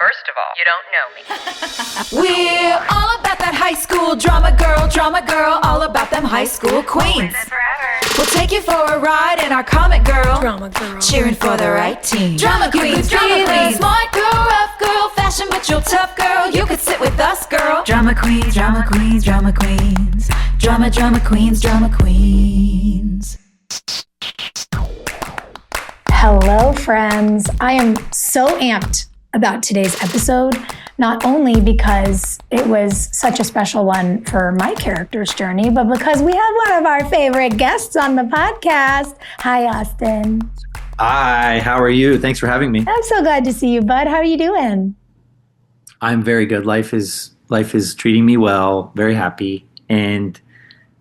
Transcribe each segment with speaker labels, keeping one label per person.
Speaker 1: First of all, you don't know me.
Speaker 2: We're all about that high school drama girl, all about them high school queens. We'll take you for a ride in our comic girl, cheering for the right team. Drama queens, smart girl, rough girl, fashion but you're tough girl. You could sit with us, girl. Drama queens, drama queens, drama queens, drama queens, drama queens.
Speaker 3: Hello, friends. I am so amped about today's episode, not only because it was such a special one for my character's journey, but because we have one of our favorite guests on the podcast. Hi, Austin.
Speaker 4: Hi, how are you? Thanks for having me.
Speaker 3: I'm so glad to see you, bud. How are you doing?
Speaker 4: I'm very good. Life is treating me well, very happy, and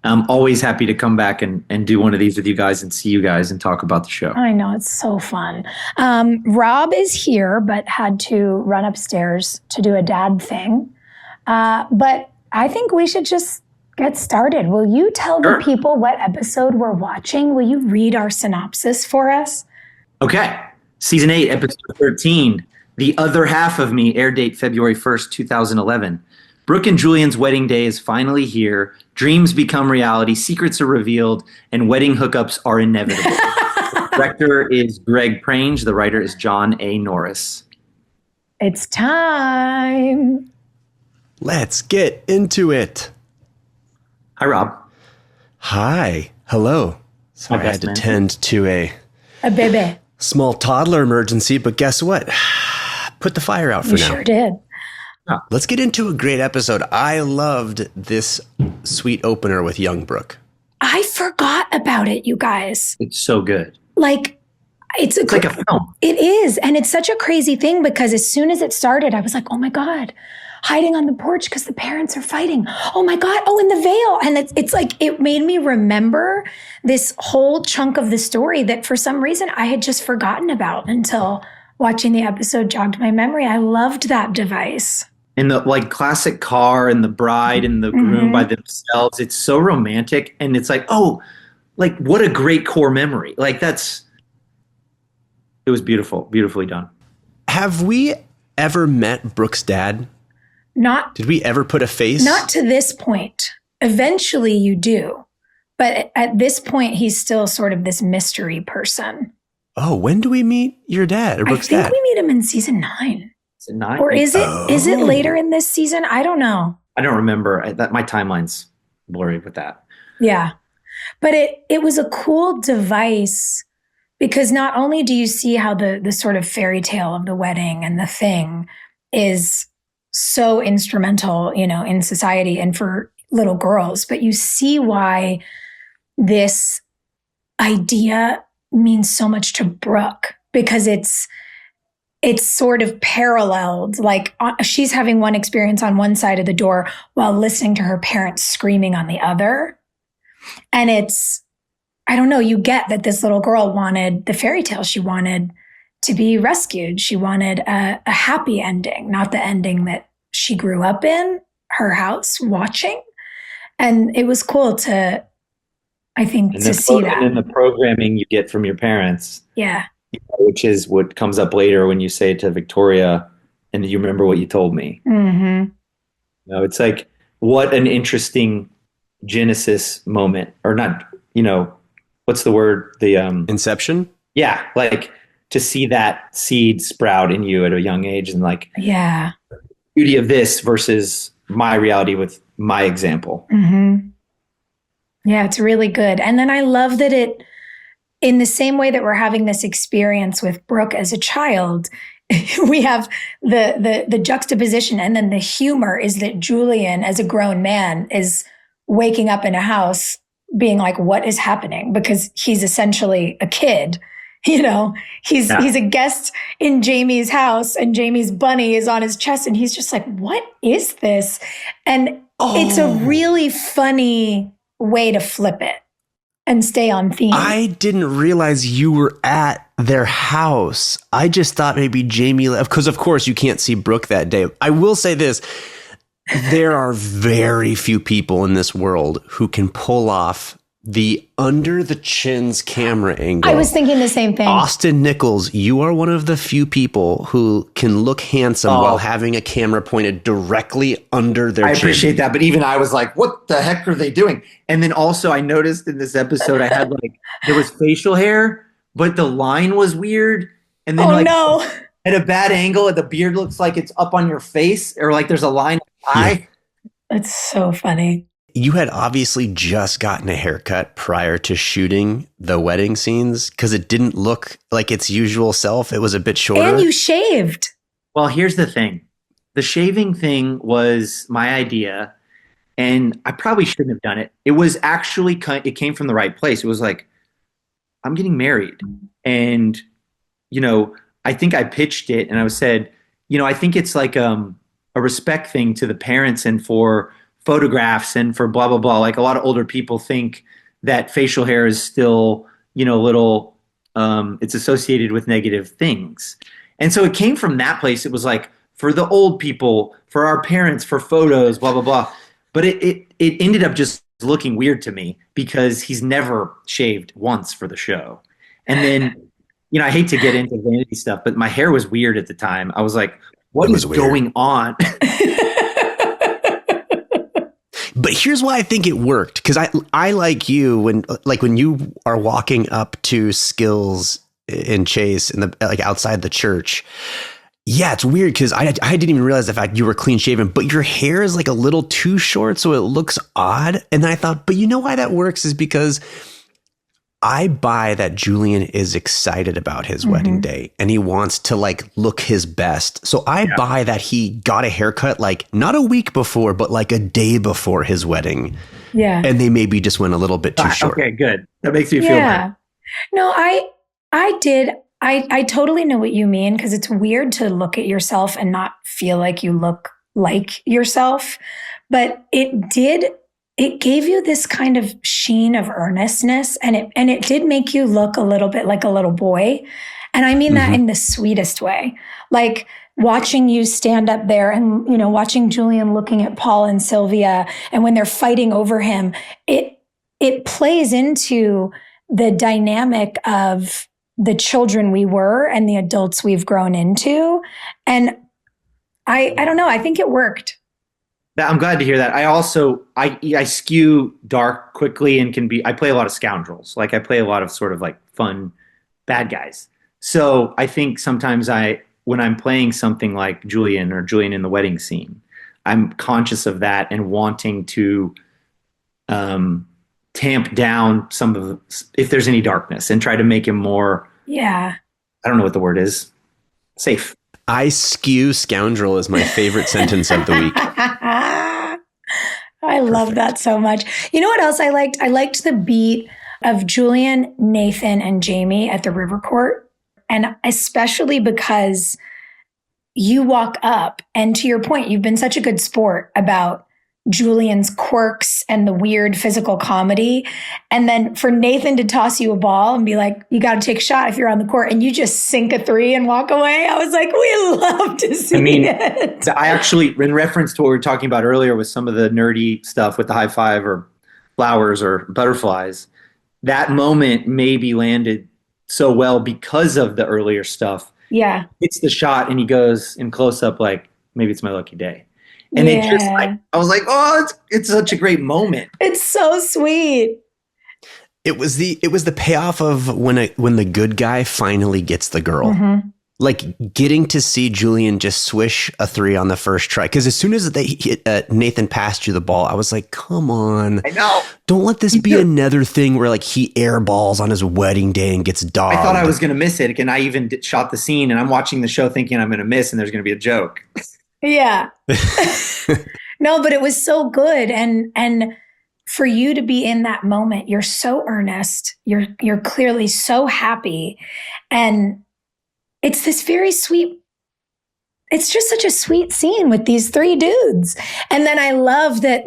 Speaker 4: I'm always happy to come back and do one of these with you guys and see you guys and talk about the show.
Speaker 3: I know, it's so fun. Rob is here, but had to run upstairs to do a dad thing. But I think we should just get started. Will you tell the people what episode we're watching? Will you read our synopsis for us?
Speaker 4: Okay. Season 8, episode 13, The Other Half of Me, air date February 1st, 2011. Brooke and Julian's wedding day is finally here. Dreams become reality, secrets are revealed, and wedding hookups are inevitable. The director is Greg Prange. The writer is John A. Norris.
Speaker 3: It's time.
Speaker 5: Let's get into it.
Speaker 4: Hi, Rob.
Speaker 5: Hi. Hello. Sorry, I had to tend to a
Speaker 3: baby.
Speaker 5: Small toddler emergency, but guess what? Put the fire out for now.
Speaker 3: You sure did.
Speaker 5: Let's get into a great episode. I loved this sweet opener with young Brooke.
Speaker 3: I forgot about it, you guys.
Speaker 4: It's so good.
Speaker 3: It's
Speaker 4: like a film.
Speaker 3: It is. And it's such a crazy thing because as soon as it started, I was like, oh my God, hiding on the porch because the parents are fighting. Oh my God. Oh, in the veil. And it's like, it made me remember this whole chunk of the story that for some reason I had just forgotten about until watching the episode jogged my memory. I loved that device.
Speaker 4: And the classic car and the bride and the groom by themselves. It's so romantic. And it's like, oh, what a great core memory. It was beautiful, beautifully done.
Speaker 5: Have we ever met Brooke's dad? Did we ever put a face?
Speaker 3: Not to this point. Eventually you do. But at this point, he's still sort of this mystery person.
Speaker 5: Oh, when do we meet your dad or Brooke's dad?
Speaker 3: I think we meet him in season 9.
Speaker 4: Is it 9?
Speaker 3: Or is it later in this season? I don't know.
Speaker 4: I don't remember. My timeline's blurry with that.
Speaker 3: Yeah. But it was a cool device because not only do you see how the sort of fairy tale of the wedding and the thing is so instrumental, in society and for little girls, but you see why this idea means so much to Brooke because it's sort of paralleled. She's having one experience on one side of the door while listening to her parents screaming on the other. And I don't know, you get that this little girl wanted the fairy tale. She wanted to be rescued. She wanted a happy ending, not the ending that she grew up in her house watching. And it was cool to see that.
Speaker 4: And then the programming you get from your parents.
Speaker 3: Yeah.
Speaker 4: Which is what comes up later when you say to Victoria, and you remember what you told me.
Speaker 3: Mm-hmm.
Speaker 4: It's like, what an interesting Genesis moment, or not, what's the word? The
Speaker 5: Inception?
Speaker 4: Yeah. To see that seed sprout in you at a young age and
Speaker 3: yeah,
Speaker 4: the beauty of this versus my reality with my example.
Speaker 3: Mm-hmm. Yeah, it's really good. And then I love that in the same way that we're having this experience with Brooke as a child, we have the juxtaposition and then the humor is that Julian, as a grown man, is waking up in a house being like, what is happening? Because he's essentially a kid. He's a guest in Jamie's house and Jamie's bunny is on his chest and he's just like, what is this? And it's a really funny way to flip it and stay on theme.
Speaker 5: I didn't realize you were at their house. I just thought maybe Jamie left because of course you can't see Brooke that day. I will say this. There are very few people in this world who can pull off The under the chins camera angle.
Speaker 3: I was thinking the same thing.
Speaker 5: Austin Nichols, you are one of the few people who can look handsome while having a camera pointed directly under their chin.
Speaker 4: I appreciate that, but even I was like, what the heck are they doing? And then also I noticed in this episode I had like, there was facial hair, but the line was weird. And then at a bad angle, the beard looks like it's up on your face, or like there's a line of the eye.
Speaker 3: That's so funny.
Speaker 5: You had obviously just gotten a haircut prior to shooting the wedding scenes because it didn't look like its usual self. It was a bit shorter.
Speaker 3: And you shaved.
Speaker 4: Well, here's the thing. The shaving thing was my idea, and I probably shouldn't have done it. It was actually, it came from the right place. It was like, I'm getting married. And, I think I pitched it and I said, I think it's like a respect thing to the parents and for photographs and for blah, blah, blah. Like a lot of older people think that facial hair is still, little, it's associated with negative things. And so it came from that place. It was like for the old people, for our parents, for photos, blah, blah, blah. But it ended up just looking weird to me because he's never shaved once for the show. And then, I hate to get into vanity stuff, but my hair was weird at the time. I was like, what is going on?
Speaker 5: But here's why I think it worked. Because I like you when you are walking up to Skills in Chase in the outside the church. Yeah, it's weird because I didn't even realize the fact you were clean shaven, but your hair is like a little too short, so it looks odd. And then I thought, but you know why that works is because I buy that Julian is excited about his wedding day and he wants to look his best. So I buy that he got a haircut not a week before, but a day before his wedding. Yeah. And they maybe just went a little bit too short.
Speaker 4: Okay, good. That makes me feel better.
Speaker 3: No, I did. I totally know what you mean because it's weird to look at yourself and not feel like you look like yourself. But it gave you this kind of sheen of earnestness and it did make you look a little bit like a little boy. And I mean that in the sweetest way. Like watching you stand up there and, watching Julian looking at Paul and Sylvia and when they're fighting over him, it plays into the dynamic of the children we were and the adults we've grown into. And I don't know, I think it worked.
Speaker 4: I'm glad to hear that. I also, I skew dark quickly and I play a lot of scoundrels. I play a lot of sort of fun bad guys. So I think sometimes when I'm playing something like Julian or Julian in the wedding scene, I'm conscious of that and wanting to tamp down some of if there's any darkness and try to make him more, I don't know what the word is, safe.
Speaker 5: I skew scoundrel is my favorite sentence of the week.
Speaker 3: I love that so much. You know what else I liked? I liked the beat of Julian, Nathan, and Jamie at the River Court. And especially because you walk up and to your point, you've been such a good sport about Julian's quirks and the weird physical comedy. And then for Nathan to toss you a ball and be like, you got to take a shot if you're on the court and you just sink a three and walk away. I was like, we love to see it.
Speaker 4: I actually, in reference to what we were talking about earlier with some of the nerdy stuff with the high five or flowers or butterflies, that moment maybe landed so well because of the earlier stuff.
Speaker 3: Yeah.
Speaker 4: It's the shot and he goes in close up like, maybe it's my lucky day. And it just I was like, oh, it's such a great moment.
Speaker 3: It's so sweet.
Speaker 5: It was the payoff of when the good guy finally gets the girl. Getting to see Julian just swish a three on the first try. Because as soon as Nathan passed you the ball, I was like, come on.
Speaker 4: I know.
Speaker 5: Don't let this be another thing where he airballs on his wedding day and gets dogged.
Speaker 4: I thought I was going to miss it. And I even shot the scene and I'm watching the show thinking I'm going to miss and there's going to be a joke.
Speaker 3: Yeah. No, but it was so good. And for you to be in that moment, you're so earnest. You're clearly so happy. And it's this very sweet, it's just such a sweet scene with these three dudes. And then I love that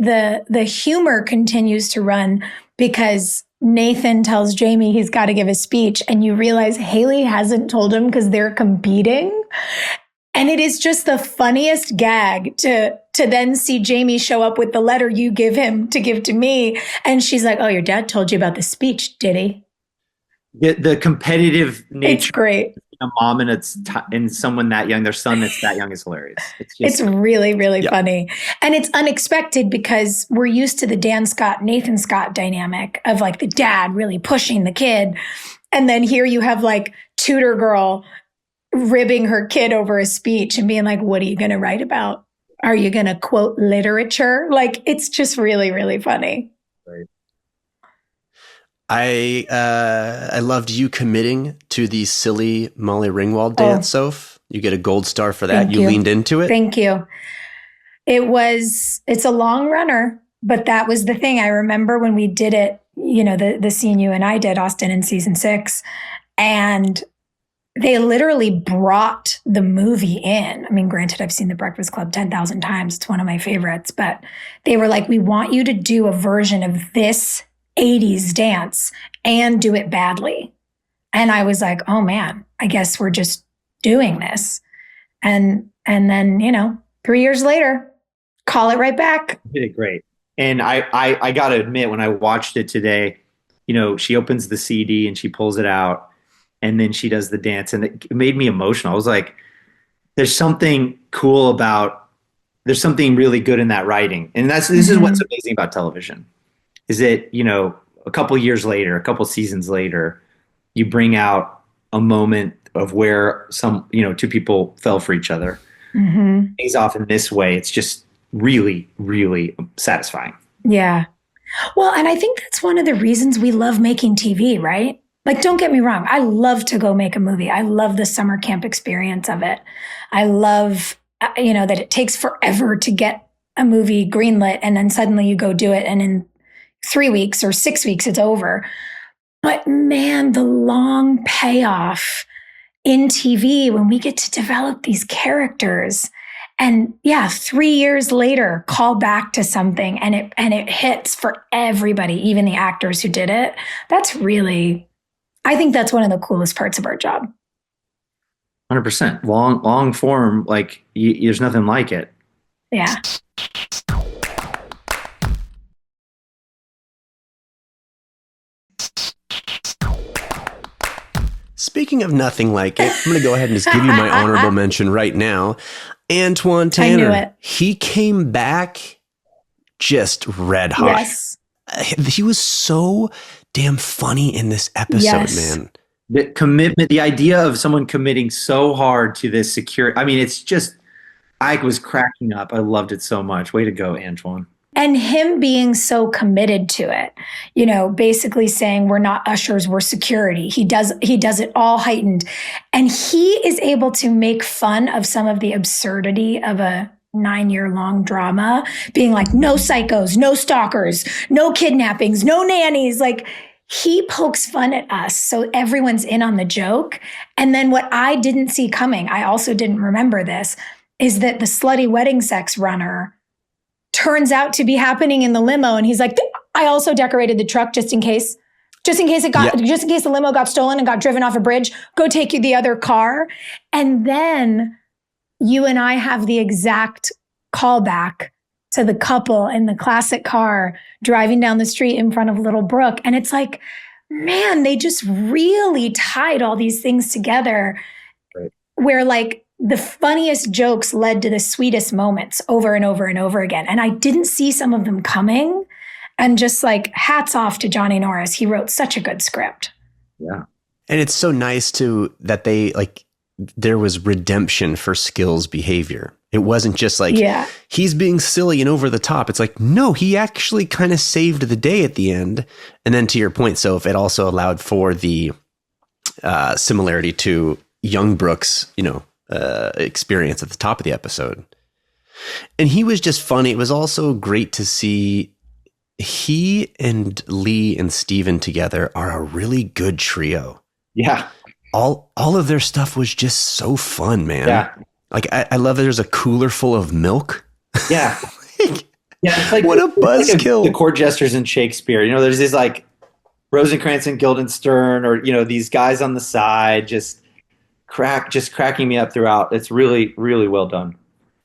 Speaker 3: the humor continues to run because Nathan tells Jamie he's got to give a speech and you realize Haley hasn't told him because they're competing. And it is just the funniest gag to then see Jamie show up with the letter you give him to give to me. And she's like, oh, your dad told you about the speech, did he?
Speaker 4: The competitive nature.
Speaker 3: It's great.
Speaker 4: A mom and someone that young, their son that's that young, is hilarious.
Speaker 3: It's really, really funny. And it's unexpected because we're used to the Dan Scott, Nathan Scott dynamic of like the dad really pushing the kid. And then here you have like tutor girl ribbing her kid over a speech and being like, what are you going to write about? Are you going to quote literature? Like, it's just really, really funny.
Speaker 4: Right.
Speaker 5: I loved you committing to the silly Molly Ringwald dance, Soph. You get a gold star for that. You leaned into it.
Speaker 3: Thank you. It's a long runner, but that was the thing. I remember when we did it, the scene you and I did, Austin, in season 6, and they literally brought the movie in. I mean, granted, I've seen The Breakfast Club 10,000 times. It's one of my favorites, but they were like, we want you to do a version of this 80s dance and do it badly. And I was like, oh man, I guess we're just doing this. And then, 3 years later, call it right back.
Speaker 4: You did it great. And I got to admit, when I watched it today, she opens the CD and she pulls it out and then she does the dance, and it made me emotional. I was like, there's something really good in that writing. And this is what's amazing about television. Is that, a couple years later, a couple seasons later, you bring out a moment of where two people fell for each other. Mm-hmm. Pays off in this way. It's just really, really satisfying.
Speaker 3: Yeah. Well, and I think that's one of the reasons we love making TV, right? Like, don't get me wrong. I love to go make a movie. I love the summer camp experience of it. I love, that it takes forever to get a movie greenlit and then suddenly you go do it and in 3 weeks or 6 weeks, it's over. But man, the long payoff in TV when we get to develop these characters and 3 years later, call back to something and it hits for everybody, even the actors who did it. I think that's one of the coolest parts of our job.
Speaker 4: 100%. Long form, like there's nothing like it.
Speaker 3: Yeah.
Speaker 5: Speaking of nothing like it, I'm going to go ahead and just give you my honorable mention right now. Antoine Tanner.
Speaker 3: I knew it.
Speaker 5: He came back just red hot.
Speaker 3: Yes.
Speaker 5: He was so damn funny in this episode, man.
Speaker 4: The commitment, the idea of someone committing so hard to this security. I mean, it's just, I was cracking up. I loved it so much. Way to go, Antoine.
Speaker 3: And him being so committed to it, basically saying we're not ushers, we're security. He does it all heightened. And he is able to make fun of some of the absurdity of a 9-year-long drama, being like, no psychos, no stalkers, no kidnappings, no nannies. Like, he pokes fun at us. So everyone's in on the joke. And then what I didn't see coming, I also didn't remember this, is that the slutty wedding sex runner turns out to be happening in the limo. And he's like, I also decorated the truck just in case the limo got stolen and got driven off a bridge, go take you the other car. And then you and I have the exact callback to the couple in the classic car driving down the street in front of little Brooke. And it's like, man, they just really tied all these things together, right, where like the funniest jokes led to the sweetest moments over and over and over again. And I didn't see some of them coming. And just like, hats off to Johnny Norris. He wrote such a good script.
Speaker 5: Yeah. And it's so nice there was redemption for Skill's behavior. It wasn't just like, he's being silly and over the top. It's like, no, he actually kind of saved the day at the end. And then to your point, Soph, it also allowed for the similarity to young Brooks, experience at the top of the episode. And he was just funny. It was also great to see he and Lee and Steven together are a really good trio.
Speaker 4: Yeah.
Speaker 5: All of their stuff was just so fun, man.
Speaker 4: Yeah.
Speaker 5: Like, I love that there's a cooler full of milk.
Speaker 4: Yeah. It's like,
Speaker 5: what a buzzkill.
Speaker 4: The court jesters in Shakespeare. There's these like Rosencrantz and Guildenstern, or, these guys on the side just cracking me up throughout. It's really, really well done.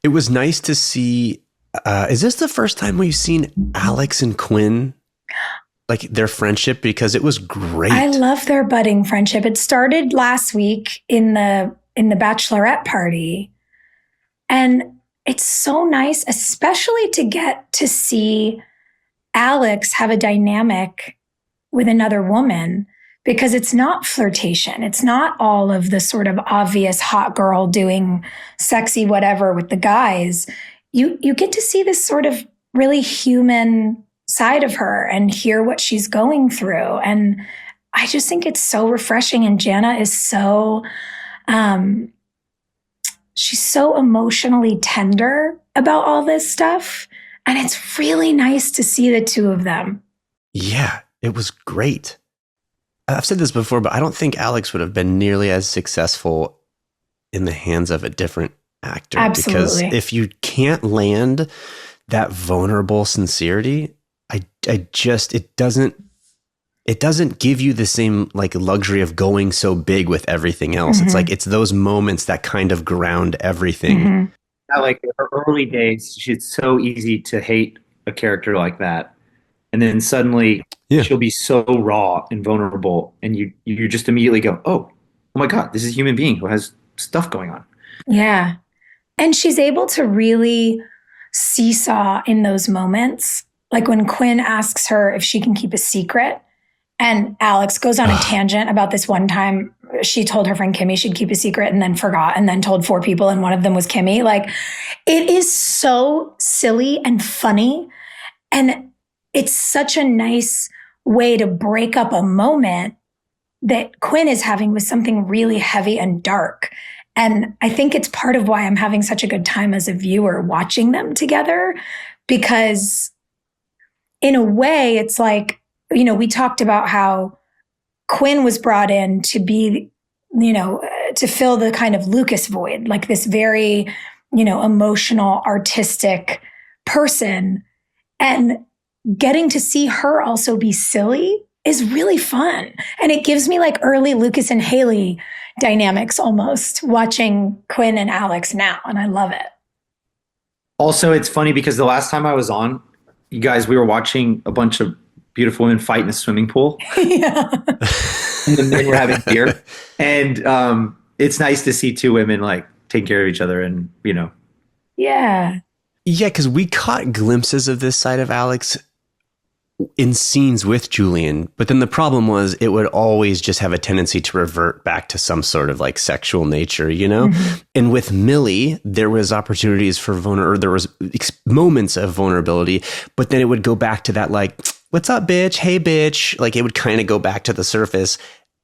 Speaker 5: It was nice to see. Is this the first time we've seen Alex and Quinn, like their friendship? Because it was great.
Speaker 3: I love their budding friendship. It started last week in the bachelorette party. And it's so nice, especially to get to see Alex have a dynamic with another woman, because it's not flirtation. It's not all of the sort of obvious hot girl doing sexy whatever with the guys. You get to see this sort of really human side of her and hear what she's going through. And I just think it's so refreshing. And Jana is so, she's so emotionally tender about all this stuff. And it's really nice to see the two of them.
Speaker 5: Yeah, it was great. I've said this before, but I don't think Alex would have been nearly as successful in the hands of a different actor.
Speaker 3: Absolutely.
Speaker 5: Because if you can't land that vulnerable sincerity, it doesn't give you the same like luxury of going so big with everything else.
Speaker 3: Mm-hmm.
Speaker 5: It's like, it's those moments that kind of ground everything.
Speaker 3: Mm-hmm.
Speaker 4: Like in her early days, it's so easy to hate a character like that. And then suddenly she'll be so raw and vulnerable. And you just immediately go, oh my God, this is a human being who has stuff going on.
Speaker 3: Yeah. And she's able to really seesaw in those moments. Like when Quinn asks her if she can keep a secret, and Alex goes on a tangent about this one time she told her friend Kimmy she'd keep a secret and then forgot and then told 4 people and one of them was Kimmy. Like, it is so silly and funny. And it's such a nice way to break up a moment that Quinn is having with something really heavy and dark. And I think it's part of why I'm having such a good time as a viewer watching them together, because in a way it's like, you know, we talked about how Quinn was brought in to be, you know, to fill the kind of Lucas void, like this very, you know, emotional, artistic person. And getting to see her also be silly is really fun. And it gives me like early Lucas and Haley dynamics almost, watching Quinn and Alex now. And I love it.
Speaker 4: Also, it's funny because the last time I was on, you guys, we were watching a bunch of beautiful women fight in a swimming pool.
Speaker 3: Yeah.
Speaker 4: And the men were having beer. And it's nice to see 2 women like take care of each other and, you know.
Speaker 3: Yeah.
Speaker 5: Yeah, because we caught glimpses of this side of Alex in scenes with Julian, but then the problem was it would always just have a tendency to revert back to some sort of like sexual nature, you know? Mm-hmm. And with Millie, there was opportunities for there was moments of vulnerability, but then it would go back to that like, what's up, bitch? Hey, bitch. Like it would kind of go back to the surface.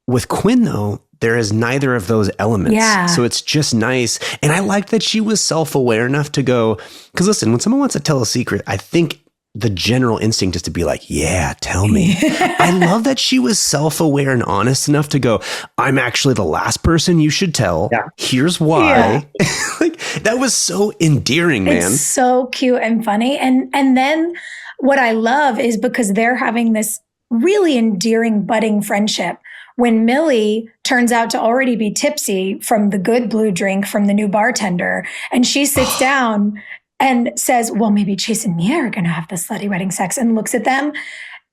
Speaker 5: With Quinn, though, there is neither of those elements.
Speaker 3: Yeah.
Speaker 5: So it's just nice. And I like that she was self-aware enough to go, because listen, when someone wants to tell a secret, I think the general instinct is to be like, yeah, tell me. I love that she was self-aware and honest enough to go, I'm actually the last person you should tell. Yeah. Here's why. Yeah. Like, that was so endearing, man.
Speaker 3: It's so cute and funny. And then what I love is because they're having this really endearing budding friendship. When Millie turns out to already be tipsy from the good blue drink from the new bartender, and she sits down and says, well, maybe Chase and Mia are going to have the slutty wedding sex, and looks at them.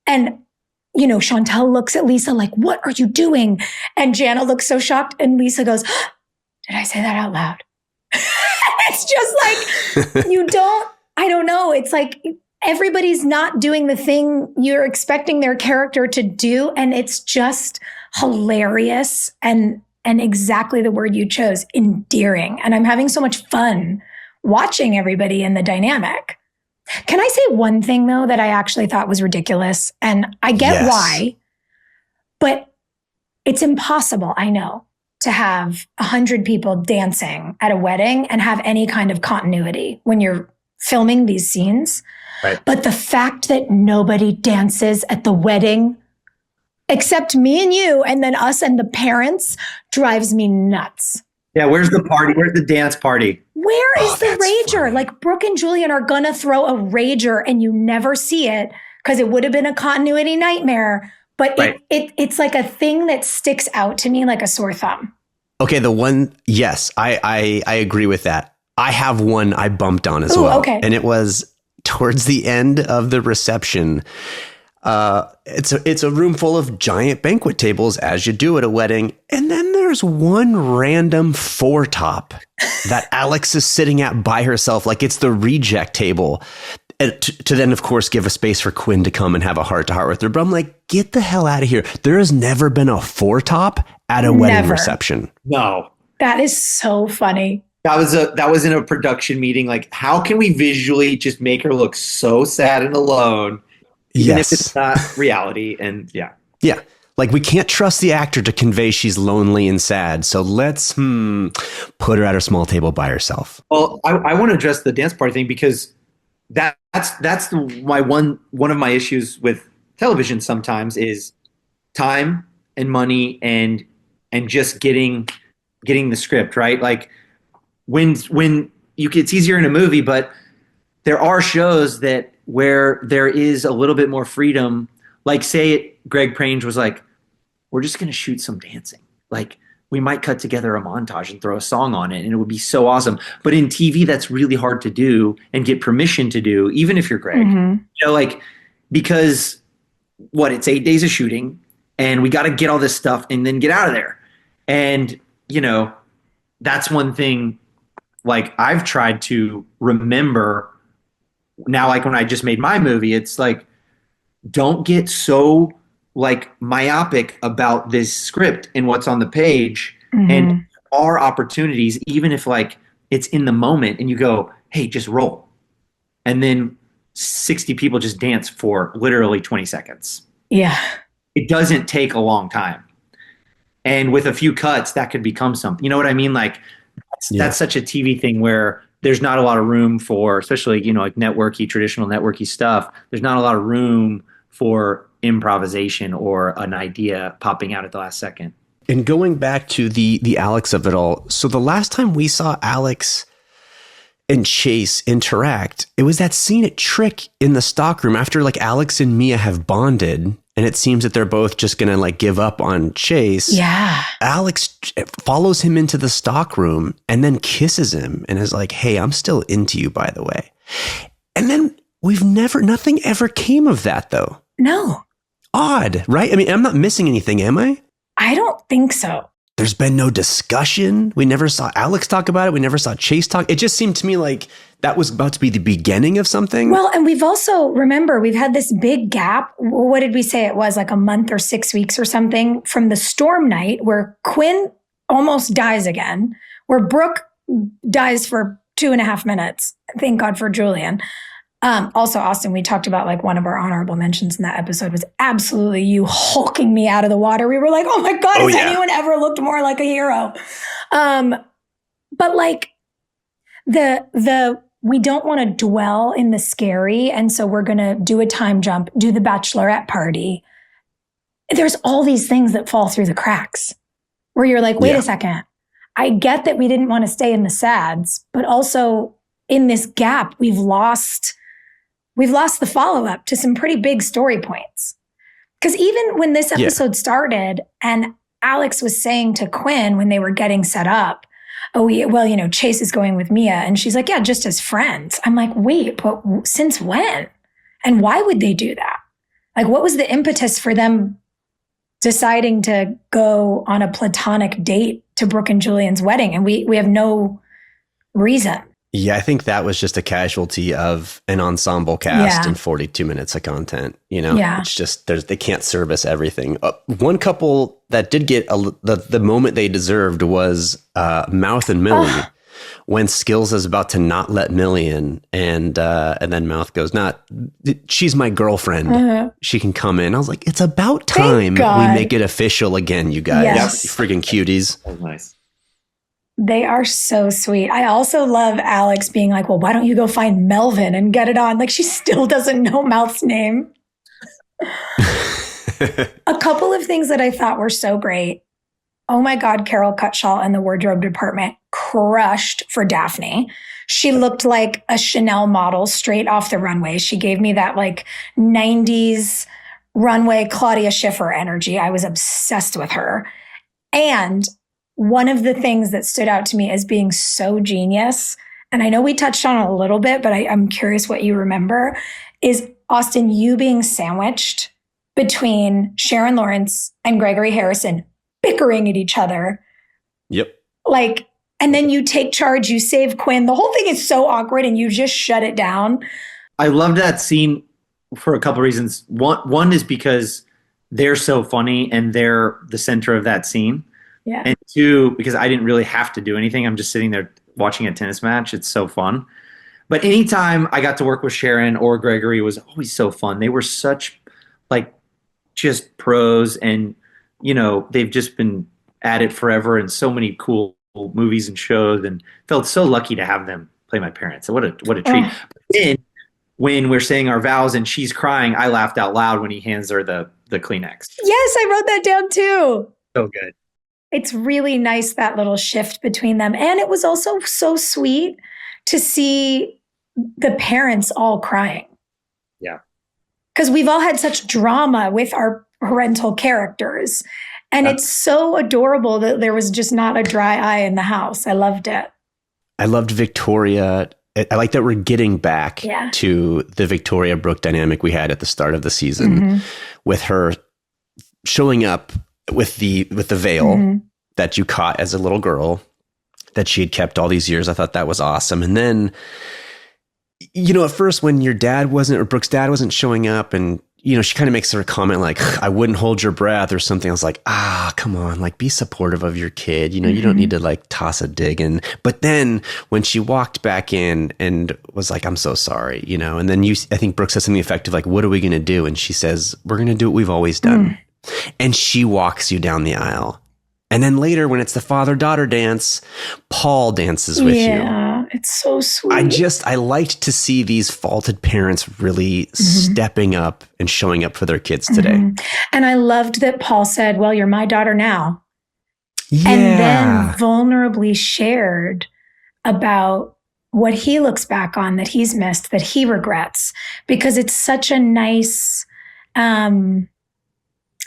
Speaker 3: And, you know, Chantel looks at Lisa like, what are you doing? And Jana looks so shocked. And Lisa goes, did I say that out loud? It's just like, I don't know. It's like everybody's not doing the thing you're expecting their character to do. And it's just hilarious. And exactly the word you chose, endearing. And I'm having so much fun watching everybody in the dynamic. Can I say one thing, though, that I actually thought was ridiculous? And I get why, but it's impossible, I know, to have 100 people dancing at a wedding and have any kind of continuity when you're filming these scenes.
Speaker 4: Right.
Speaker 3: But the fact that nobody dances at the wedding except me and you, and then us and the parents, drives me nuts.
Speaker 4: Yeah, where's the party? Where's the dance party?
Speaker 3: Where is the rager? Funny. Like Brooke and Julian are going to throw a rager and you never see it because it would have been a continuity nightmare. But it's like a thing that sticks out to me like a sore thumb.
Speaker 5: Okay, yes, I agree with that. I have one I bumped on as
Speaker 3: Ooh,
Speaker 5: well.
Speaker 3: okay.
Speaker 5: And it was towards the end of the reception. It's a room full of giant banquet tables, as you do at a wedding. And then there's one random four-top that Alex is sitting at by herself, like it's the reject table. And to then, of course, give a space for Quinn to come and have a heart-to-heart with her. But I'm like, get the hell out of here. There has never been a four-top at a wedding reception.
Speaker 4: No.
Speaker 3: That is so funny.
Speaker 4: That was in a production meeting. Like, how can we visually just make her look so sad and alone, even if it's not reality? And yeah.
Speaker 5: Like, we can't trust the actor to convey she's lonely and sad. So let's put her at her small table by herself.
Speaker 4: Well, I want to address the dance party thing because that's one of my issues with television sometimes is time and money and just getting the script right. Like when it's easier in a movie, but there are shows where there is a little bit more freedom. Like say Greg Prange was like, we're just going to shoot some dancing. Like we might cut together a montage and throw a song on it and it would be so awesome. But in TV, that's really hard to do and get permission to do, even if you're Greg, like, because it's 8 days of shooting and we got to get all this stuff and then get out of there. And, that's one thing, like I've tried to remember now, like when I just made my movie, it's like, don't get so like myopic about this script and what's on the page and our opportunities, even if like it's in the moment and you go, hey, just roll. And then 60 people just dance for literally 20 seconds.
Speaker 3: Yeah.
Speaker 4: It doesn't take a long time. And with a few cuts, that could become something. You know what I mean? Like that's such a TV thing where there's not a lot of room for, especially, like traditional networky stuff. There's not a lot of room for improvisation or an idea popping out at the last second.
Speaker 5: And going back to the Alex of it all. So the last time we saw Alex and Chase interact, it was that scene at Trick in the stockroom after like Alex and Mia have bonded. And it seems that they're both just going to like give up on Chase. Yeah. Alex follows him into the stockroom and then kisses him and is like, hey, I'm still into you, by the way. And then nothing ever came of that though.
Speaker 3: No.
Speaker 5: Odd, right? I mean, I'm not missing anything, am I?
Speaker 3: I don't think so.
Speaker 5: There's been no discussion. We never saw Alex talk about it. We never saw Chase talk. It just seemed to me like that was about to be the beginning of something.
Speaker 3: Well, and we've had this big gap. What did we say? It was like a month or 6 weeks or something from the storm night where Quinn almost dies again, where Brooke dies for 2.5 minutes. Thank God for Julian. Also, Austin, we talked about like one of our honorable mentions in that episode was absolutely you hulking me out of the water. We were like, oh my God, has anyone ever looked more like a hero? But like we don't want to dwell in the scary. And so we're going to do a time jump, do the bachelorette party. There's all these things that fall through the cracks where you're like, wait a second. I get that we didn't want to stay in the sads, but also in this gap, we've lost the follow-up to some pretty big story points. Because even when this episode started and Alex was saying to Quinn when they were getting set up, Chase is going with Mia. And she's like, yeah, just as friends. I'm like, wait, but since when? And why would they do that? Like, what was the impetus for them deciding to go on a platonic date to Brooke and Julian's wedding? And we have no reason.
Speaker 5: Yeah, I think that was just a casualty of an ensemble cast and 42 minutes of content. It's just they can't service everything. One couple that did get the moment they deserved was Mouth and Millie. When Skills is about to not let Millie in, and then Mouth goes, she's my girlfriend. She can come in. I was like, it's about time we make it official again, you guys.
Speaker 3: Yes.
Speaker 5: You friggin' cuties.
Speaker 4: That was nice.
Speaker 3: They are so sweet. I also love Alex being like, well, why don't you go find Melvin and get it on? Like she still doesn't know Mouth's name. A couple of things that I thought were so great. Oh my God, Carol Cutshall and the wardrobe department crushed for Daphne. She looked like a Chanel model straight off the runway. She gave me that like 90s runway Claudia Schiffer energy. I was obsessed with her. And one of the things that stood out to me as being so genius, and I know we touched on it a little bit, but I'm curious what you remember, is Austin, you being sandwiched between Sharon Lawrence and Gregory Harrison bickering at each other.
Speaker 5: Yep.
Speaker 3: Like, and then you take charge, you save Quinn. The whole thing is so awkward and you just shut it down.
Speaker 4: I loved that scene for a couple of reasons. One is because they're so funny and they're the center of that scene.
Speaker 3: Yeah.
Speaker 4: And two, because I didn't really have to do anything. I'm just sitting there watching a tennis match. It's so fun. But anytime I got to work with Sharon or Gregory, it was always so fun. They were such like just pros, and they've just been at it forever in so many cool movies and shows, and felt so lucky to have them play my parents. So what a treat. But then when we're saying our vows and she's crying, I laughed out loud when he hands her the Kleenex.
Speaker 3: Yes, I wrote that down too.
Speaker 4: So good.
Speaker 3: It's really nice, that little shift between them. And it was also so sweet to see the parents all crying.
Speaker 4: Yeah.
Speaker 3: Because we've all had such drama with our parental characters. And it's so adorable that there was just not a dry eye in the house. I loved it.
Speaker 5: I loved Victoria. I like that we're getting back to the Victoria Brooke dynamic we had at the start of the season, with her showing up with the veil that you caught as a little girl that she had kept all these years. I thought that was awesome. And then, at first when Brooke's dad wasn't showing up, and she kind of makes her comment like, I wouldn't hold your breath or something. I was like, come on, like, be supportive of your kid. You don't need to like toss a dig in. But then when she walked back in and was like, I'm so sorry, and then I think Brooke says something effective like, what are we going to do? And she says, we're going to do what we've always done. And she walks you down the aisle. And then later when it's the father-daughter dance, Paul dances with you.
Speaker 3: Yeah, it's so sweet.
Speaker 5: I liked to see these faulted parents really stepping up and showing up for their kids today.
Speaker 3: And I loved that Paul said, well, you're my daughter now.
Speaker 5: Yeah.
Speaker 3: And then vulnerably shared about what he looks back on that he's missed, that he regrets, because it's such a nice,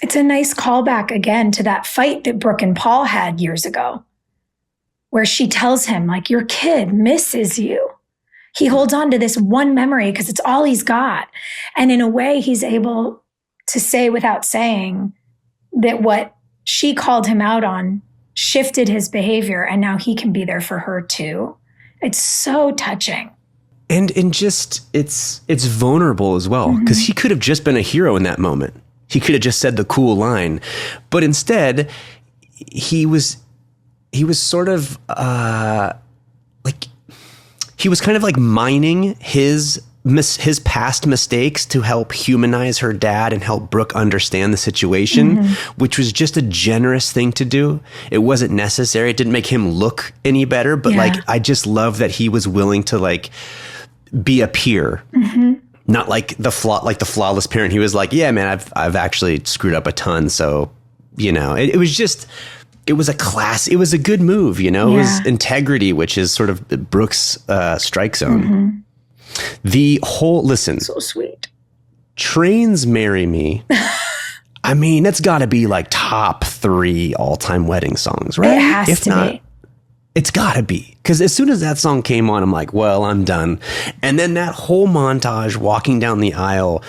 Speaker 3: it's a nice callback again to that fight that Brooke and Paul had years ago, where she tells him, like, your kid misses you. He holds on to this one memory because it's all he's got. And in a way, he's able to say without saying that what she called him out on shifted his behavior, and now he can be there for her too. It's so touching.
Speaker 5: And just, it's vulnerable as well, because he could have just been a hero in that moment. He could have just said the cool line, but instead he was sort of like, he was kind of like mining his past mistakes to help humanize her dad and help Brooke understand the situation, which was just a generous thing to do. It wasn't necessary. It didn't make him look any better, but like, I just love that he was willing to like be a peer. Not like the flawless parent. He was like, yeah, man, I've actually screwed up a ton. So, it was just, it was a good move, It was integrity, which is sort of Brooke's strike zone. The whole, listen.
Speaker 3: So sweet.
Speaker 5: Trains Marry Me. I mean, that's got to be like top 3 all-time wedding songs, right?
Speaker 3: It has to be.
Speaker 5: It's gotta be, because as soon as that song came on, I'm like, well, I'm done. And then that whole montage walking down the aisle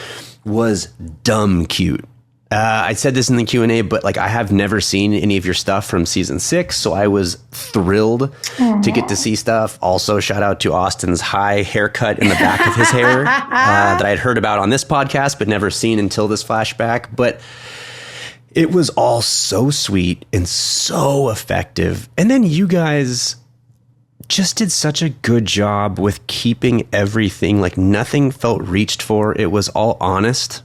Speaker 5: was dumb cute. I said this in the Q&A, but like, I have never seen any of your stuff from season 6, so I was thrilled to get to see stuff. Also, shout out to Austin's high haircut in the back of his hair that I had heard about on this podcast, but never seen until this flashback. But it was all so sweet and so effective. And then you guys just did such a good job with keeping everything, like nothing felt reached for. It was all honest,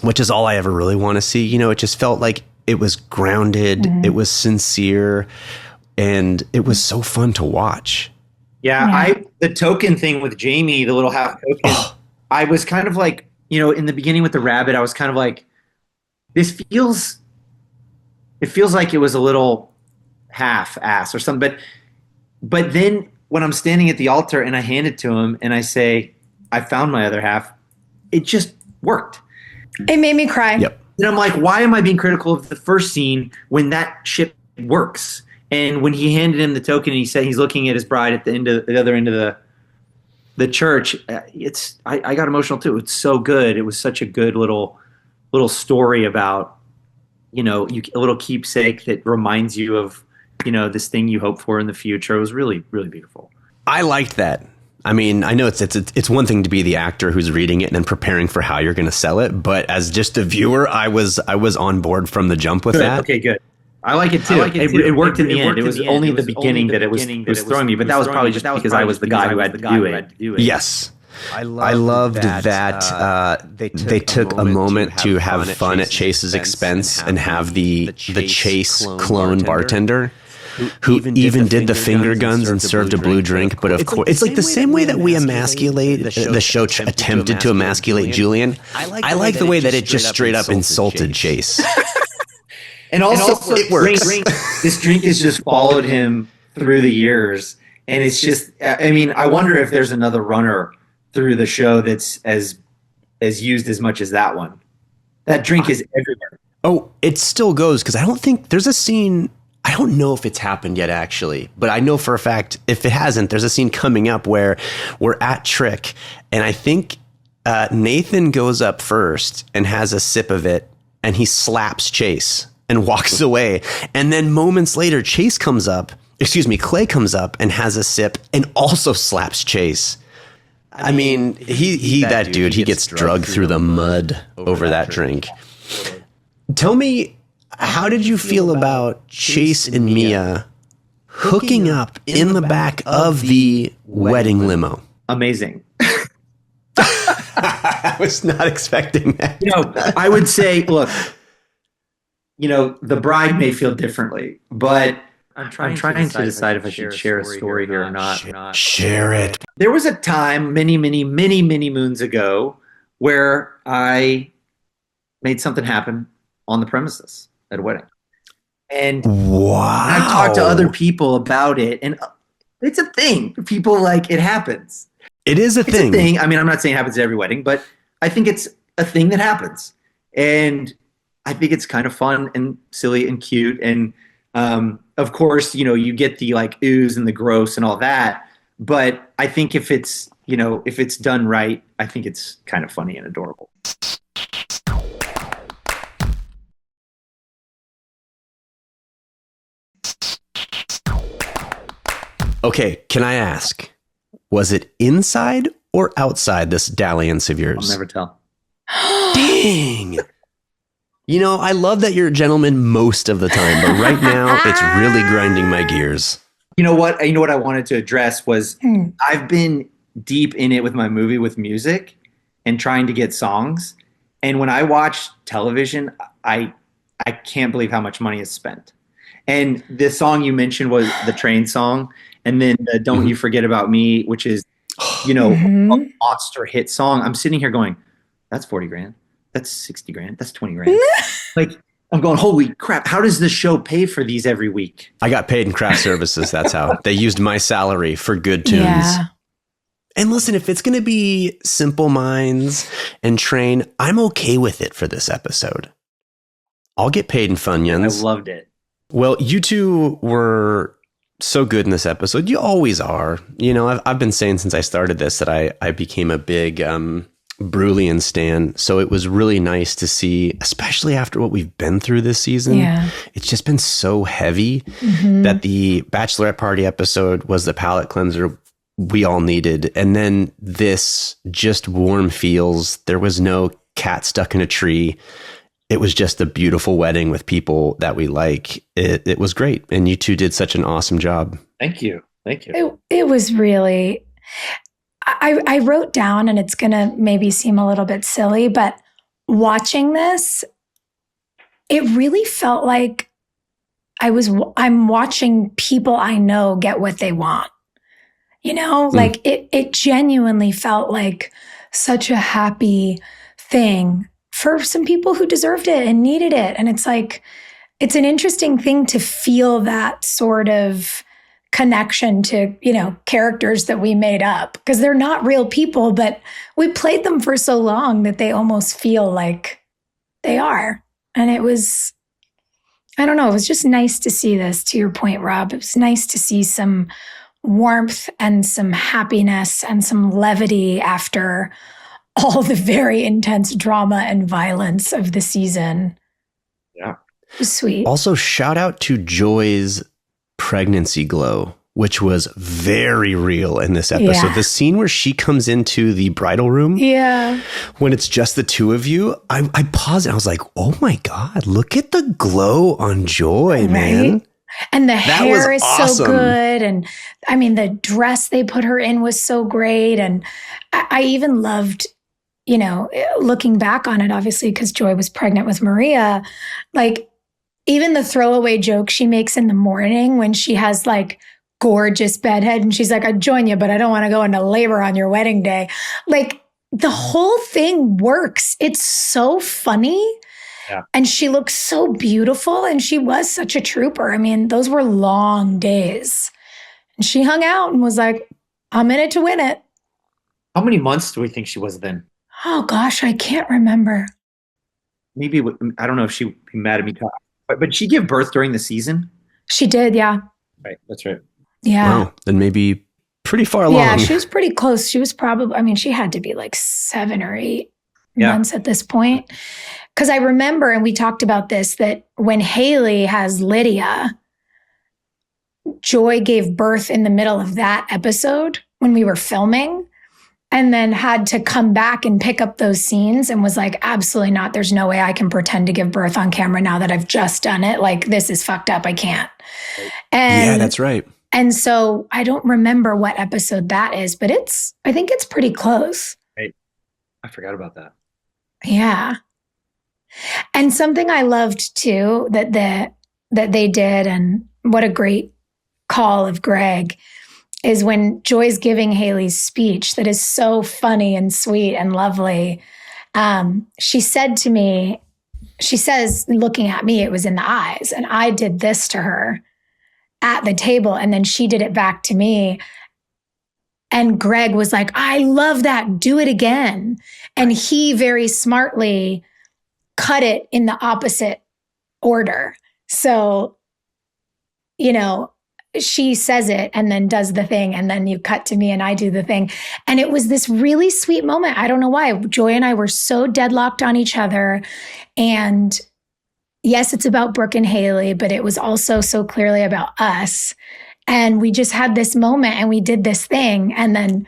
Speaker 5: which is all I ever really want to see. It just felt like it was grounded. It was sincere, and it was so fun to watch.
Speaker 4: Yeah. The token thing with Jamie, the little half token, I was kind of like, in the beginning with the rabbit, I was kind of like, it feels like it was a little half-ass or something. But then when I'm standing at the altar and I hand it to him and I say, I found my other half, it just worked.
Speaker 3: It made me cry.
Speaker 5: Yep.
Speaker 4: And I'm like, why am I being critical of the first scene when that shit works? And when he handed him the token and he said he's looking at his bride at the other end of the church, I got emotional too. It's so good. It was such a good little story about, a little keepsake that reminds you of, this thing you hope for in the future. It was really, really beautiful.
Speaker 5: I liked that. I mean, I know it's one thing to be the actor who's reading it and then preparing for how you're going to sell it, but as just a viewer, I was on board from the jump with that.
Speaker 4: Okay, good. I like it too. It worked in the end. It was only the beginning that it was throwing me, but that was probably just because I was the guy who had to do it.
Speaker 5: Yes. I loved that they took a moment to have fun at Chase's expense and have the Chase clone bartender who even did the finger guns and served a blue drink. But of course, it's like the same way that we emasculate, the show attempted to emasculate Julian. I like the way that it just straight up insulted Chase.
Speaker 4: And also it works. This drink has just followed him through the years. And it's just, I wonder if there's another runner through the show that's as used as much as that one. That drink is everywhere.
Speaker 5: Oh, it still goes, because I don't think there's a scene, I don't know if it's happened yet actually, but I know for a fact if it hasn't, there's a scene coming up where we're at Trick, and I think Nathan goes up first and has a sip of it, and he slaps Chase and walks away. And then moments later, Clay comes up and has a sip and also slaps Chase. I mean, he that dude, he gets drugged through the mud over that drink. Tell me, how did you feel about Chase and Mia hooking up in the back of the wedding limo?
Speaker 4: Amazing.
Speaker 5: I was not expecting that.
Speaker 4: I would say, look, the bride may feel differently, but I'm trying to decide if I should share a story here or not.
Speaker 5: Share it.
Speaker 4: There was a time many, many, many, many moons ago where I made something happen on the premises at a wedding. And
Speaker 5: wow.
Speaker 4: I've talked to other people about it, and it's a thing. People it happens.
Speaker 5: It is a thing.
Speaker 4: It's a thing. I mean, I'm not saying it happens at every wedding, but I think it's a thing that happens. And I think it's kind of fun and silly and cute. And of course, you get the oohs and the gross and all that. But I think if it's done right, I think it's kind of funny and adorable.
Speaker 5: Okay, can I ask, was it inside or outside this dalliance of yours?
Speaker 4: I'll never tell.
Speaker 5: Dang. I love that you're a gentleman most of the time, but right now it's really grinding my gears.
Speaker 4: You know what I wanted to address was I've been deep in it with my movie with music and trying to get songs. And when I watch television, I can't believe how much money is spent. And the song you mentioned was the Train song. And then the Don't You Forget About Me, which is, a monster hit song. I'm sitting here going, that's 40 grand. That's 60 grand. That's 20 grand. I'm going, holy crap. How does this show pay for these every week?
Speaker 5: I got paid in craft services. That's how they used my salary for good tunes.
Speaker 3: Yeah.
Speaker 5: And listen, if it's going to be Simple Minds and Train, I'm okay with it for this episode. I'll get paid in Funyuns.
Speaker 4: I loved it.
Speaker 5: Well, you two were so good in this episode. You always are. I've been saying since I started this that I became a big Brulian stan. So it was really nice to see, especially after what we've been through this season. Yeah. It's just been so heavy that the bachelorette party episode was the palate cleanser we all needed. And then this just warm feels. There was no cat stuck in a tree. It was just a beautiful wedding with people that we like. It was great. And you two did such an awesome job.
Speaker 4: Thank you.
Speaker 3: It was really, I wrote down, and it's going to maybe seem a little bit silly, but watching this, it really felt like I'm watching people I know get what they want. It genuinely felt like such a happy thing for some people who deserved it and needed it. And it's an interesting thing to feel that sort of connection to, characters that we made up, because they're not real people, but we played them for so long that they almost feel like they are. And it was I don't know. It was just nice to see this, to your point, Rob. It was nice to see some warmth and some happiness and some levity after all the very intense drama and violence of the season.
Speaker 4: Yeah.
Speaker 3: It was sweet.
Speaker 5: Also, shout out to Joy's pregnancy glow, which was very real in this episode.
Speaker 3: Yeah.
Speaker 5: The scene where she comes into the bridal room, when it's just the two of you, I paused and I was like, oh my God, look at the glow on Joy, man.
Speaker 3: And the hair is
Speaker 5: awesome.
Speaker 3: so good. And I mean, the dress they put her in was so great. And I even loved, you know, looking back on it, obviously, because Joy was pregnant with Maria, like even the throwaway joke she makes in the morning when she has like gorgeous bedhead and she's like, I'd join you, but I don't want to go into labor on your wedding day. Like the whole thing works. It's so funny.
Speaker 4: Yeah.
Speaker 3: And she looks so beautiful and she was such a trooper. I mean, those were long days. And she hung out and was like, I'm in it to win it.
Speaker 4: How many months do we think she was then?
Speaker 3: Oh gosh, I can't remember.
Speaker 4: Maybe, I don't know if she'd be mad at me. But she gave birth during the season?
Speaker 3: She did, yeah.
Speaker 4: Right, that's right.
Speaker 3: Yeah.
Speaker 5: Wow, then maybe pretty far along.
Speaker 3: Yeah, she was pretty close. She was probably, I mean, she had to be like 7 or 8 months at this point. Because I remember, and we talked about this, that when Haley has Lydia, Joy gave birth in the middle of that episode when we were filming, and then had to come back and pick up those scenes and was like, absolutely not. There's no way I can pretend to give birth on camera now that I've just done it. Like, this is fucked up. I can't. And
Speaker 5: yeah, that's right.
Speaker 3: And so I don't remember what episode that is, but I think it's pretty close.
Speaker 4: Right. I forgot about that.
Speaker 3: Yeah. And something I loved too that they did, and what a great call of Greg, is when Joy's giving Haley's speech that is so funny and sweet and lovely. She said to me, she says, looking at me, it was in the eyes, and I did this to her at the table, and then she did it back to me. And Greg was like, I love that. Do it again. And he very smartly cut it in the opposite order. So, you know, she says it and then does the thing, and then you cut to me and I do the thing. And it was this really sweet moment. I don't know why. Joy and I were so deadlocked on each other. And yes, it's about Brooke and Haley, but it was also so clearly about us. And we just had this moment and we did this thing. And then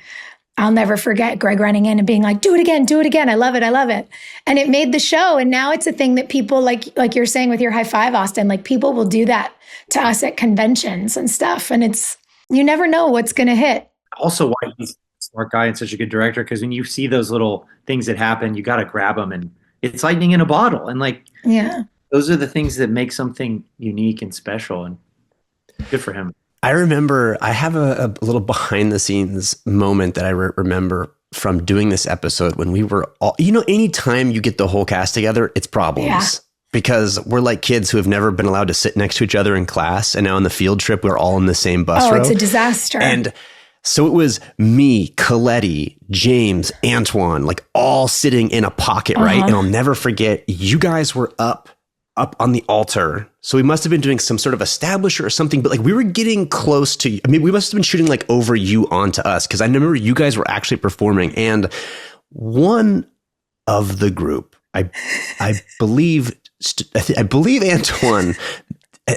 Speaker 3: I'll never forget Greg running in and being like, do it again, do it again. I love it. I love it. And it made the show. And now it's a thing that people, like you're saying with your high five, Austin, like people will do that to us at conventions and stuff. And you never know what's going to hit.
Speaker 4: Also why he's a smart guy and such a good director, because when you see those little things that happen, you got to grab them, and it's lightning in a bottle. And like,
Speaker 3: yeah,
Speaker 4: those are the things that make something unique and special, and good for him.
Speaker 5: I remember I have a little behind the scenes moment that I remember from doing this episode when we were all, anytime you get the whole cast together, it's problems.
Speaker 3: Yeah.
Speaker 5: Because we're like kids who have never been allowed to sit next to each other in class. And now on the field trip, we're all in the same bus row.
Speaker 3: Oh, it's a disaster.
Speaker 5: And so it was me, Coletti, James, Antoine, like all sitting in a pocket, right? And I'll never forget, you guys were up on the altar. So we must have been doing some sort of establisher or something, but like we were getting close to, we must have been shooting like over you onto us. Cause I remember you guys were actually performing, and one of the group, I believe Antoine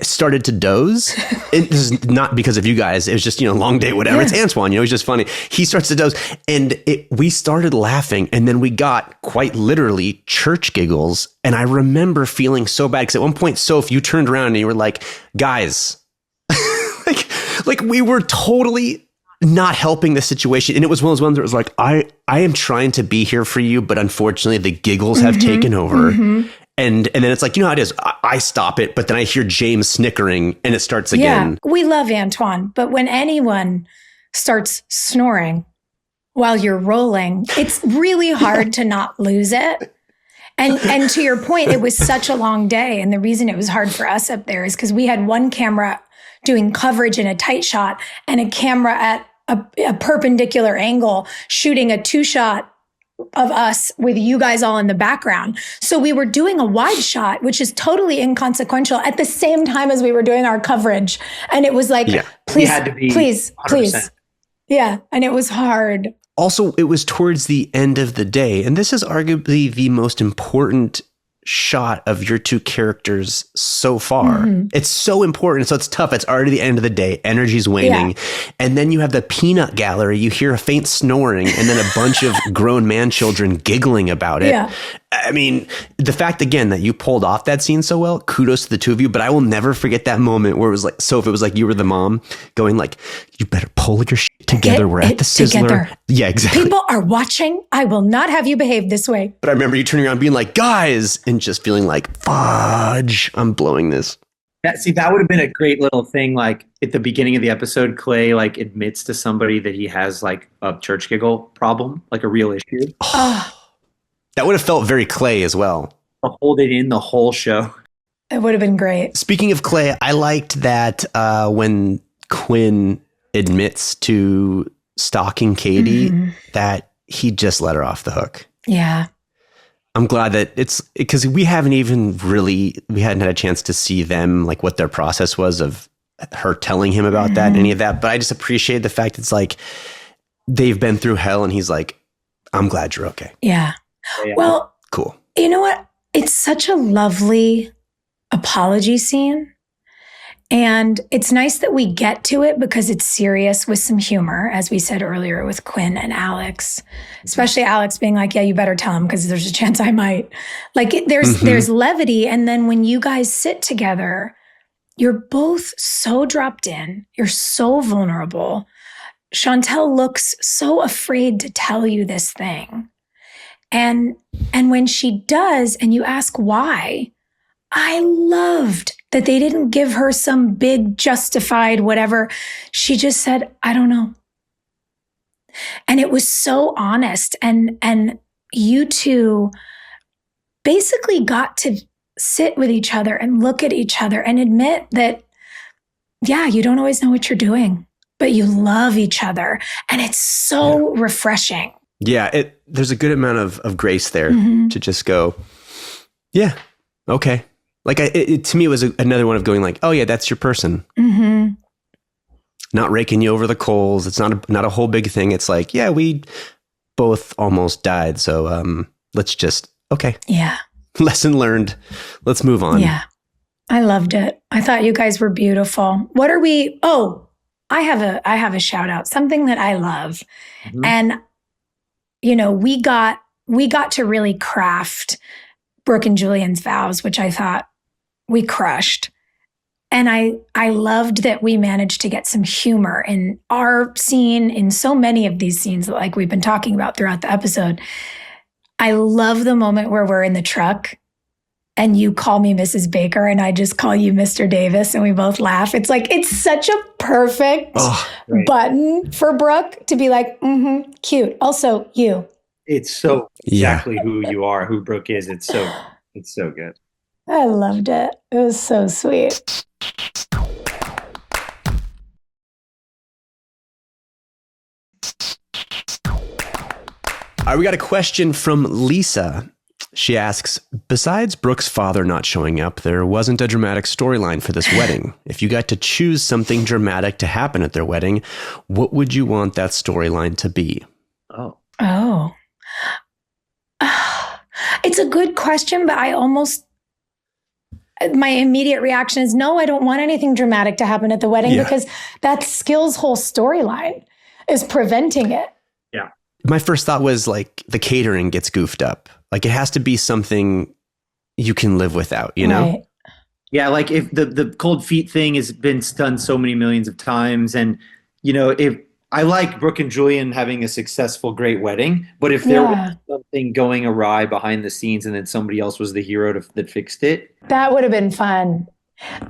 Speaker 5: started to doze. This is not because of you guys. It was just, long day, whatever. Yeah. It's Antoine, it's just funny. He starts to doze, and we started laughing, and then we got quite literally church giggles. And I remember feeling so bad because at one point, Soph, you turned around and you were like, guys, like we were totally not helping the situation. And it was one of those ones that was like, I am trying to be here for you, but unfortunately the giggles have taken over. And then it's like, how it is. I stop it, but then I hear James snickering and it starts again.
Speaker 3: Yeah, we love Antoine, but when anyone starts snoring while you're rolling, it's really hard to not lose it. And to your point, it was such a long day. And the reason it was hard for us up there is because we had one camera doing coverage in a tight shot and a camera at a perpendicular angle shooting a 2-shot of us with you guys all in the background. So we were doing a wide shot, which is totally inconsequential, at the same time as we were doing our coverage. And it was like, please,
Speaker 4: had to be
Speaker 3: please.
Speaker 4: 100%.
Speaker 3: Yeah. And it was hard.
Speaker 5: Also, it was towards the end of the day, and this is arguably the most important shot of your two characters so far.
Speaker 3: Mm-hmm.
Speaker 5: It's so important. So it's tough. It's already the end of the day. Energy's waning. Yeah. And then you have the peanut gallery. You hear a faint snoring and then a bunch of grown man children giggling about it.
Speaker 3: Yeah.
Speaker 5: I mean, the fact, again, that you pulled off that scene so well, kudos to the two of you, but I will never forget that moment where it was like, so if it was like you were the mom going like, you better pull your shit together. We're at the Sizzler. Together. Yeah, exactly.
Speaker 3: People are watching. I will not have you behave this way.
Speaker 5: But I remember you turning around being like, guys, and just feeling like, fudge, I'm blowing this.
Speaker 4: That would have been a great little thing. Like at the beginning of the episode, Clay like admits to somebody that he has like a church giggle problem, like a real issue.
Speaker 5: That would have felt very Clay as well.
Speaker 4: I'll hold it in the whole show.
Speaker 3: It would have been great.
Speaker 5: Speaking of Clay, I liked that when Quinn admits to stalking Katie, that he just let her off the hook.
Speaker 3: Yeah.
Speaker 5: I'm glad that it's because we hadn't had a chance to see them, like what their process was of her telling him about that and any of that. But I just appreciate the fact it's like they've been through hell and he's like, I'm glad you're okay.
Speaker 3: Yeah. Well,
Speaker 5: cool.
Speaker 3: You know what? It's such a lovely apology scene. And it's nice that we get to it because it's serious with some humor, as we said earlier with Quinn and Alex, especially Alex being like, yeah, you better tell him because there's a chance I might. Like there's levity. And then when you guys sit together, you're both so dropped in. You're so vulnerable. Chantel looks so afraid to tell you this thing. And when she does, and you ask why, I loved that they didn't give her some big justified whatever. She just said, I don't know. And it was so honest. And you two basically got to sit with each other and look at each other and admit that, yeah, you don't always know what you're doing, but you love each other. And it's so refreshing.
Speaker 5: Yeah, there's a good amount of grace there to just go, yeah, okay. Like to me, it was another one of going like, oh yeah, that's your person. Mm-hmm. Not raking you over the coals. It's not a whole big thing. It's like, yeah, we both almost died. So let's just, okay.
Speaker 3: Yeah.
Speaker 5: Lesson learned. Let's move on.
Speaker 3: Yeah. I loved it. I thought you guys were beautiful. What are we? Oh, I have a shout out, something that I love. Mm-hmm. And you know, we got to really craft Brooke and Julian's vows, which I thought we crushed. And I loved that we managed to get some humor in our scene, in so many of these scenes, like we've been talking about throughout the episode. I love the moment where we're in the truck and you call me Mrs. Baker and I just call you Mr. Davis and we both laugh. It's like, it's such a perfect button for Brooke to be like, cute. Also, you.
Speaker 4: It's so exactly who you are, who Brooke is. It's so good.
Speaker 3: I loved it. It was so sweet.
Speaker 5: All right, we got a question from Lisa. She asks, besides Brooke's father not showing up, there wasn't a dramatic storyline for this wedding. If you got to choose something dramatic to happen at their wedding, what would you want that storyline to be?
Speaker 3: Oh. It's a good question, but my immediate reaction is no, I don't want anything dramatic to happen at the wedding because that's Skill's whole storyline is preventing it.
Speaker 4: Yeah.
Speaker 5: My first thought was like the catering gets goofed up. Like it has to be something you can live without, you know?
Speaker 3: Right.
Speaker 4: Yeah, like if the cold feet thing has been done so many millions of times, and you know, if I like Brooke and Julian having a successful, great wedding, but if there was something going awry behind the scenes and then somebody else was the hero that fixed it,
Speaker 3: that would have been fun.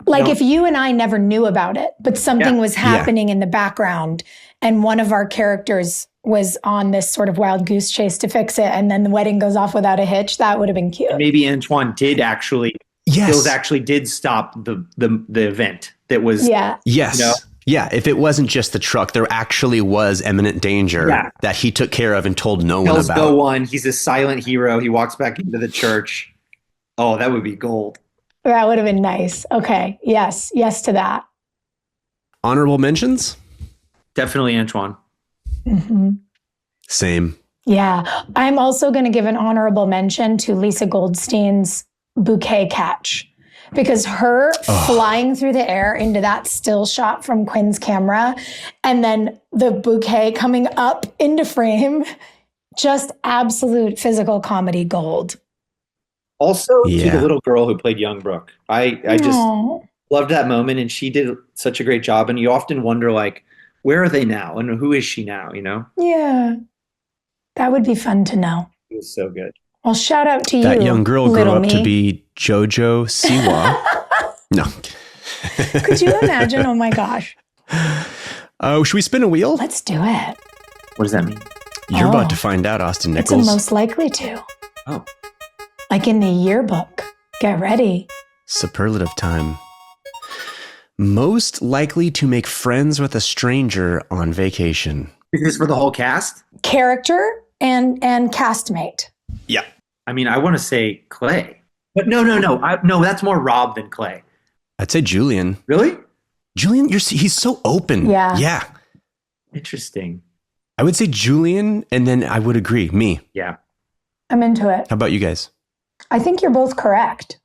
Speaker 3: Like if you and I never knew about it, but something was happening in the background and one of our characters was on this sort of wild goose chase to fix it, and then the wedding goes off without a hitch, that would have been cute.
Speaker 4: Maybe Antoine did actually, Skills actually did stop the event that was,
Speaker 5: yes.
Speaker 4: You know?
Speaker 5: Yeah, if it wasn't just the truck, there actually was imminent danger that he took care of and told no one about.
Speaker 4: No one. He's a silent hero. He walks back into the church. Oh, that would be gold.
Speaker 3: That would have been nice. Okay. Yes. Yes to that.
Speaker 5: Honorable mentions?
Speaker 4: Definitely Antoine.
Speaker 3: Mm-hmm.
Speaker 5: Same.
Speaker 3: Yeah. I'm also going to give an honorable mention to Lisa Goldstein's bouquet catch. Because her flying through the air into that still shot from Quinn's camera and then the bouquet coming up into frame, just absolute physical comedy gold.
Speaker 4: Also, to the little girl who played young Brooke. I just loved that moment, and she did such a great job. And you often wonder, like, where are they now? And who is she now, you know?
Speaker 3: Yeah. That would be fun to know.
Speaker 4: It was so good.
Speaker 3: Well, shout out to you.
Speaker 5: That young girl grew up to be JoJo Siwa. No.
Speaker 3: Could you imagine? Oh my gosh.
Speaker 5: Oh, should we spin a wheel?
Speaker 3: Let's do it.
Speaker 4: What does that mean?
Speaker 5: You're about to find out, Austin Nichols.
Speaker 3: It's a most likely to.
Speaker 4: Oh.
Speaker 3: Like in the yearbook. Get ready.
Speaker 5: Superlative time. Most likely to make friends with a stranger on vacation.
Speaker 4: Is this for the whole cast?
Speaker 3: Character and castmate.
Speaker 5: Yeah.
Speaker 4: I mean, I want to say Clay. But no. No, that's more Rob than Clay.
Speaker 5: I'd say Julian.
Speaker 4: Really?
Speaker 5: Julian, he's so open.
Speaker 3: Yeah.
Speaker 5: Yeah.
Speaker 4: Interesting.
Speaker 5: I would say Julian, and then I would agree. Me.
Speaker 4: Yeah.
Speaker 3: I'm into it.
Speaker 5: How about you guys?
Speaker 3: I think you're both correct.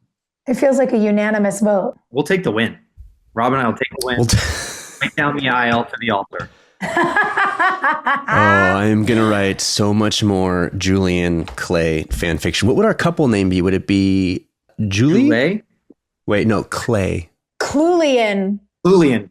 Speaker 3: It feels like a unanimous vote.
Speaker 4: We'll take the win. Rob and I will take the win. Right down the aisle to the altar.
Speaker 5: I'm going to write so much more Julian Clay fan fiction. What would our couple name be? Would it be Julie?
Speaker 4: Clay?
Speaker 5: Wait, no, Clay.
Speaker 3: Clulian.
Speaker 4: Clulian.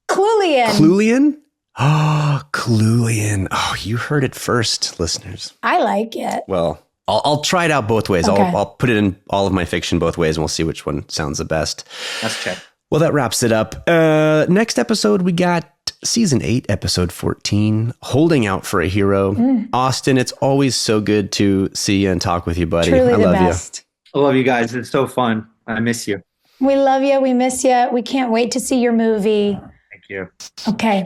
Speaker 5: Clulian? Oh, Clulian. Oh, you heard it first, listeners.
Speaker 3: I like it.
Speaker 5: Well, I'll try it out both ways.
Speaker 3: Okay.
Speaker 5: I'll put it in all of my fiction both ways, and we'll see which one sounds the best.
Speaker 4: Let's check.
Speaker 5: Well, that wraps it up. Next episode, we got Season 8, Episode 14, Holding Out for a Hero. Austin, it's always so good to see you and talk with you, buddy.
Speaker 3: Truly
Speaker 5: I
Speaker 3: the
Speaker 5: love
Speaker 3: best.
Speaker 4: I love you guys. It's so fun. I miss you.
Speaker 3: We love you. We miss you. We can't wait to see your movie.
Speaker 4: Thank you.
Speaker 3: Okay.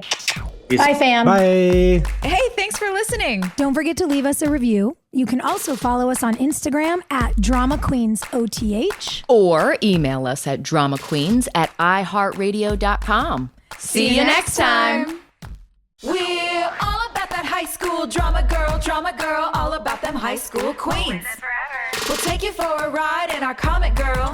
Speaker 3: Bye, fam.
Speaker 5: Bye.
Speaker 2: Hey, thanks for listening. Don't forget to leave us a review. You can also follow us on Instagram at Drama Queens OTH.
Speaker 1: Or email us at dramaqueens@iheartradio.com. See you next time.
Speaker 2: We're all about that high school drama girl, all about them high school queens. We'll take you for a ride in our comic girl,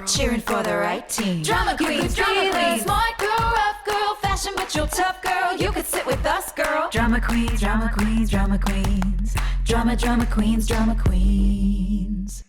Speaker 2: cheering for the right team. Drama queens, smart girl, rough girl, fashion but you're tough girl. You could sit with us, girl. Drama queens, drama queens, drama queens, drama queens, drama queens.